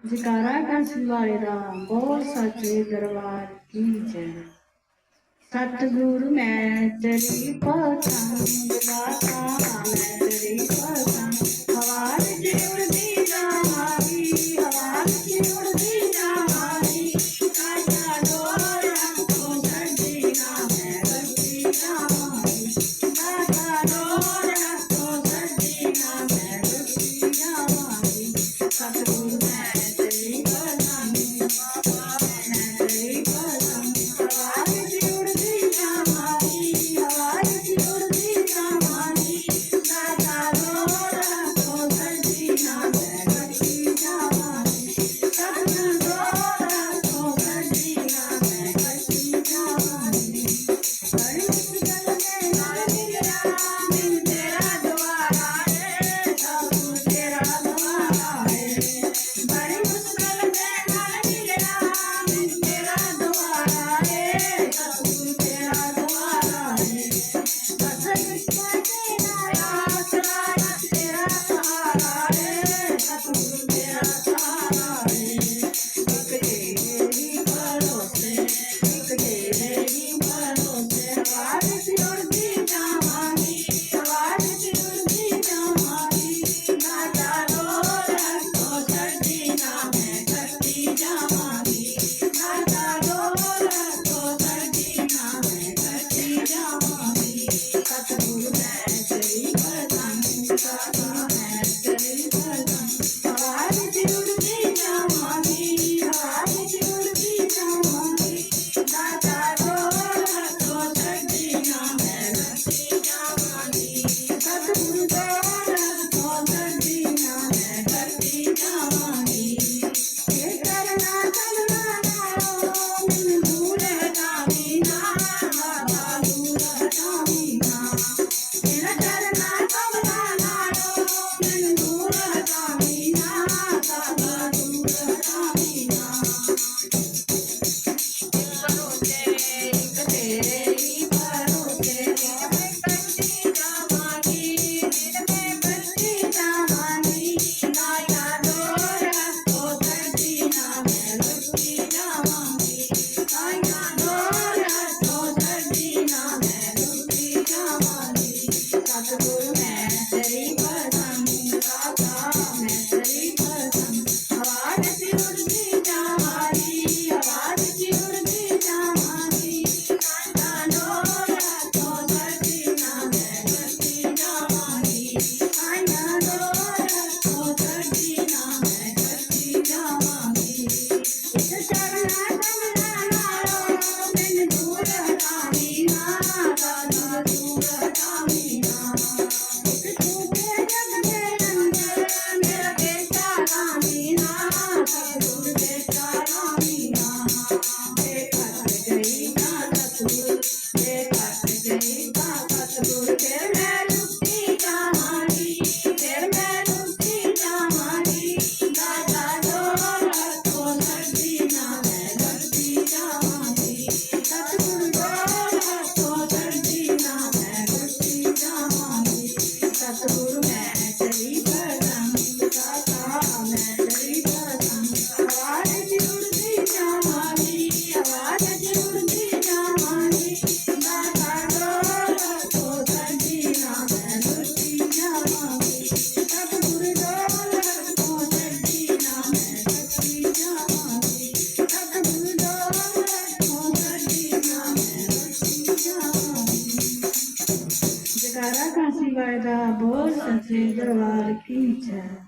जयकारा काशी वाले दा बोल सच्चे दरबार की जय। सतगुरु मैं तेरी पसंद गाता, मैं तेरी पसंद हवा च उड़दी जावांगी, हवा च उड़दी जावांगी। काटा डोर रखो छड्डी ना मैं करती जावांगी, काटा डोर रखो छड्डी ना मैं करती जावांगी। सतगुरु मैं तेरी पसंद, मैं तेरी पसंद हवा च उड़दी जावांगी, हवा च उड़दी जावांगी। काटा डोर रखो छड्डी ना मैं करती जावांगी, सतगुरु डोर रखो छड्डी ना मैं करती जावांगी। बड़ी मुश्किल में नाल मिलिया मैनू तेरा द्वारा है, सतगुरु तेरा द्वारा है। बड़ी मुश्किल में नाल मिलिया मैनू तेरा द्वारा है, सतगुरु तेरा द्वारा है। फसल विश्व तेरा आसरा तेरा सहारा है, सतगुरु तेरा सहारा है। एक तेरे भरोसे, एक तेरे भरोसे हवा च उड़दी जावांगी, हवा च उड़दी जावांगी। काटा डोर रखो छड्डी ना मैं करती जावांगी, काटा डोर रखो छड्डी ना मैं करती जावांगी। सतगुरु मैं तेरी पसंद गाता, मैं तेरी पसंद हवा च उड़दी जावांगी, हवा च उड़दी जावांगी। काटा डोर रखो छड्डी ना मैं करती जावांगी, सतगुरु डोर रखो छड्डी ना मैं करती जावांगी। ये करना चलना नालो मैनू दूर हटावी ना, बाबा दूर हटावी ना। मेरा चलना चलना नालो मैनू दूर हटावी ना, बाबा दूर हटावी ना। भरोसे एक तेरे ही भरोसे मैं करती जावांगी, दिल में बसती जावांगी। काटा डोर रखो छड्डी ना मैं करती जावांगी, काटा डोर रखो छड्डी ना मैं करती जावांगी। सतगुरु मैं तेरी पसंद गाता, मैं तेरी पसंद हवा च उड़दी जावांगी, हवा च उड़दी जावांगी। काटा डोर रखो छड्डी ना मैं करती जावांगी, काटा डोर रखो छड्डी ना मैं करती जावांगी। इस चरना कमला नालो मैनू दूर हटावी ना, सतगुरु दूर हटावी ना। इस झूठे जग दे अंदर मेरा बेटा लावी ना, सतगुरु बेटा लावी ना। बेघट गई ना सतगुरु, बेघट गई ना सतगुरु फिर मैं लुटी जावांगी, फिर मैं लुटी जावांगी। काटा डोर रखो छड्डी ना मैं करती जावांगी, सतगुरु डोर रखो छड्डी ना मैं करती जावांगी। सतगुरु मैं तेरी पसंद गाता, मैं तेरी पसंद हवा च उड़दी जावांगी, हवा च उड़दी जावांगी। काटा डोर रखो छड्डी ना मैं करती जावांगी, सतगुरु डोर रखो छड्डी ना मैं करती जावांगी, सतगुरु डोर रखो छड्डी ना मैं करती जावांगी। जयकारा काशी वाले दा बोल सच्चे दरबार की जय।